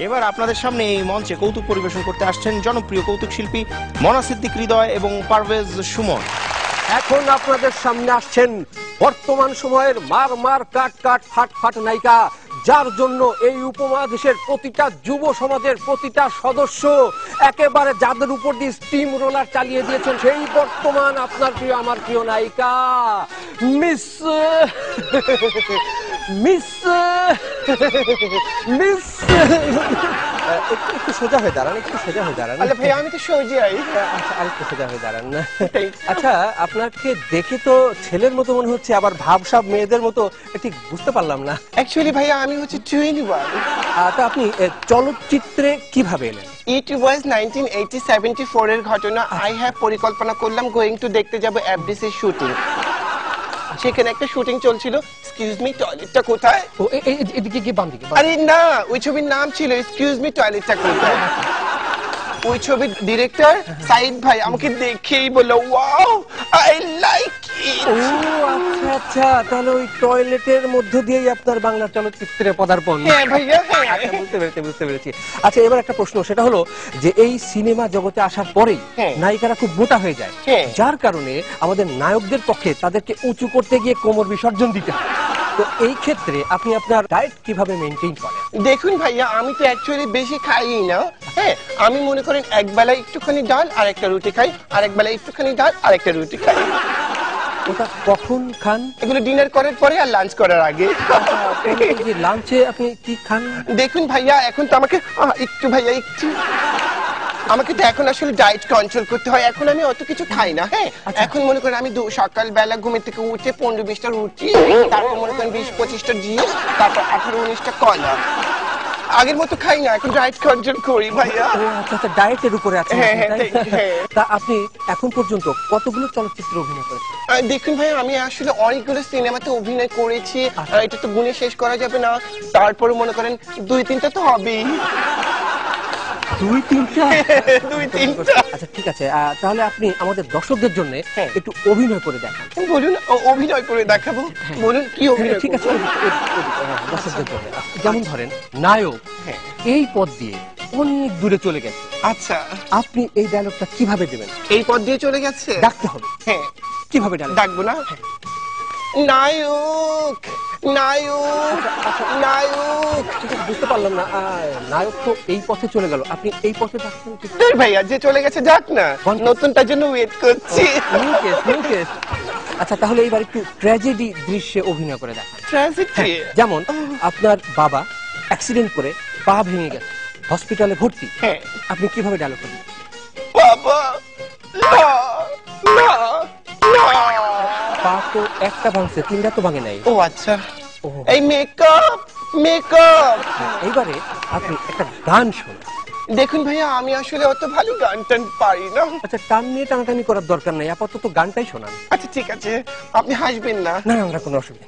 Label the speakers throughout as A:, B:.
A: এবার আপনাদের সামনে এই মঞ্চে কৌতুক পরিবেশন করতে আসছেন জনপ্রিয় কৌতুক শিল্পী মনা সিদ্দিক হৃদয় এবং পারভেজ সুমন।
B: এখন আপনাদের সামনে আসছেন বর্তমান সময়ের মার মার কাট কাট ফাট ফাট নায়িকা, যার জন্য এই উপমহাদেশের প্রতিটা যুব সমাজের প্রতিটা সদস্য একেবারে যাদের উপর দিয়ে স্টিম রোলার চালিয়ে দিয়েছেন, সেই বর্তমান আপনার প্রিয় আমার প্রিয় নায়িকা মিস মিস মিস একটু সোজা হয়ে দাঁড়ান, একটু সোজা হয়ে দাঁড়ান।
A: আরে ভাই আমি তো সোজাই।
B: আরেকটু সোজা হয়ে দাঁড়ান না। আচ্ছা, আপনাকে দেখে তো ছেলের মতো মনে হচ্ছে, আবার ভাবসাব মেয়েদের মতো, ঠিক বুঝতে পারলাম না।
A: অ্যাকচুয়ালি ভাইয়া আমি হচ্ছে 21।
B: তা আপনি চলচ্চিত্রে কিভাবে এলেন?
A: It was 1974 এর ঘটনা। আই হ্যাভ পরিকল্পনা করলাম গোয়িং টু দেখতে যাব এফডিসি শুটিং। সেখানে একটা শুটিং চলছিল। এক্সকিউজ মি, টয়লেটটা কোথায়?
B: ও এদিকে কি বাম দিকে?
A: আরে না, ওই ছবির নাম ছিল এক্সকিউজ মি, টয়লেটটা কোথায়। ওই ছবির ডিরেক্টর সাইদ ভাই আমাকে দেখেই বলল ওয়াও আই লাইক ইট।
B: ও আচ্ছা আচ্ছা, তাহলে ওই টয়লেটের মধ্য দিয়েই আপনার বাংলা চলচ্চিত্রে পদার্পণ।
A: হ্যাঁ ভাইয়া, হ্যাঁ
B: বুঝতে পেরেছি। আচ্ছা, এবার একটা প্রশ্ন, সেটা হলো যে এই সিনেমা জগতে আসার পরেই নায়িকারা খুব মোটা হয়ে যায়, যার কারণে আমাদের নায়কদের পক্ষে তাদেরকে উঁচু করতে গিয়ে কোমর বিসর্জন দিতে হয়। তো এই ক্ষেত্রে আপনি আপনার ডায়েট কিভাবে মেনটেন করেন?
A: দেখুন ভাইয়া, আমি তো অ্যাকচুয়ালি বেশি খাই না। হ্যাঁ, আমি মনে করেন এক বেলা একটুখানি ডাল আর একটা রুটি খাই, আর এক বেলা একটুখানি ডাল আর একটা রুটি খাই।
B: ওটা কখন খান?
A: এগুলো ডিনার করার পরে আর লাঞ্চ করার আগে।
B: লাঞ্চে আপনি কি খান?
A: দেখুন ভাইয়া, এখন তো আমাকে একটু ভাইয়া একটু আমাকে তো এখন আসলে ডায়েট কন্ট্রোল করতে হয়। এখন আমি অত কিছু খাই না। হ্যাঁ, এখন মনে করেন আমি সকালবেলা ঘুমের থেকে উঠে 15-20টা রুটি, তারপর মনে করেন 20-25টা জিনিস, তারপর 18-19টা কলা। আগের মতো খাই না, এখন ডায়েট কন্ট্রোল করি ভাইয়া।
B: আচ্ছা আচ্ছা, ডায়েটের উপরে আছেন।
A: হ্যাঁ।
B: তা আপনি এখন পর্যন্ত কতগুলো চলচ্চিত্রে অভিনয় করেছেন?
A: দেখুন ভাই, আমি আসলে অনেকগুলো সিনেমাতে অভিনয় করেছি। এটা তো গুণে শেষ করা যাবে না। তারপরে মনে করেন 2-3টা তো হবেই।
B: 2-3টা?
A: 2-3টা।
B: আচ্ছা ঠিক আছে, তাহলে আপনি আমাদের দর্শকদের জন্য একটু অভিনয় করে দেখান।
A: বলুন, অভিনয় করে দেখাবো? বলুন কি অভিনয়?
B: ঠিক আছে, দর্শকদের জন্য। যেমন ধরেন নায়ক এই পথ দিয়ে অনেক দূরে চলে গেছে।
A: আচ্ছা,
B: আপনি এই ডায়লগটা কিভাবে দেবেন?
A: এই পথ দিয়ে চলে গেছে,
B: ডাকতে হবে।
A: হ্যাঁ,
B: কিভাবে ডায়লগ
A: ডাকবো না? নায়ক নায়ক নায়ক।
B: বুঝতে পারলাম না, নায়ক তো এই পথে চলে গেল, আপনি এই পথে ডাকছেন?
A: ভাইয়া, যে চলে গেছে যাক না, নতুনটার জন্য ওয়েট করছি।
B: আচ্ছা, তাহলে এইবার একটু ট্র্যাজেডি দৃশ্যে অভিনয় করে দেখান।
A: ট্র্যাজেডি?
B: যেমন আপনার বাবা অ্যাক্সিডেন্ট করে পা ভেঙে গেছে, হসপিটালে ভর্তি।
A: হ্যাঁ,
B: আপনি কিভাবে ডায়লগ করবেন?
A: বাবা
B: পা তো একটা ভাঙছে, 3টা তো ভাঙে নাই।
A: ও আচ্ছা, এই মেকআপ মেকআপ।
B: এইবারে আপনি একটা গান শোনান।
A: দেখুন ভাইয়া, আমি আসলে অত ভালো গান টান পারি না।
B: আচ্ছা, টান নিয়ে টানাটানি করার দরকার নাই, আপাতত গানটাই শোনান।
A: আচ্ছা ঠিক আছে, আপনি হাসবেন না।
B: না না, কোনো অসুবিধা।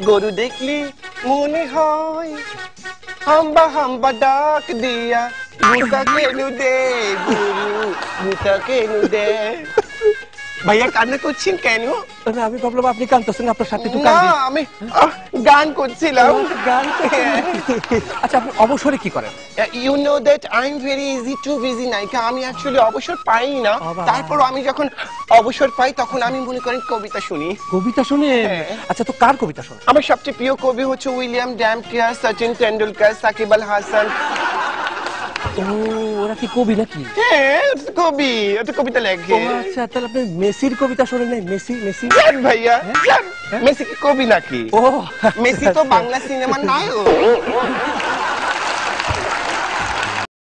A: গরু দেখলি মনে হয় হাম্বা হাম্বা ডাক দিয়া, মুতা কেনু দে গুরু, মুতা কেনু দে। ভাইয়া কান্না করছেন কেন?
B: আমি ভাবলাম আপনি কাঁদতেছেন, আপনার সাথে একটু
A: না, আমি গান করছিলাম।
B: গান? আচ্ছা, আপনি অবসরে কি করেন?
A: You know that I'm very easy to busy নায়িকা। আমি অ্যাকচুয়ালি অবসর পাই না। তারপর আমি যখন অবসর পাই তখন আমি মনে করেন কবিতা শুনি।
B: কবিতা শুনেন? আচ্ছা, তো কার কবিতা শুনেন?
A: আমার সবচেয়ে প্রিয় কবি হচ্ছে উইলিয়াম ড্যামকেয়ার, সচিন টেন্ডুলকার, সাকিব আল হাসান।
B: ও, ওরা কি কবি নাকি?
A: হ্যাঁ, কবি, ওটা কবিতা লেখে।
B: আচ্ছা, তাহলে আপনি মেসির কবিতা শোনেন নাই? মেসি মেসি
A: জান ভাইয়া, জান মেসি কি কবি নাকি?
B: ও,
A: মেসি তো বাংলা সিনেমার নায়ক।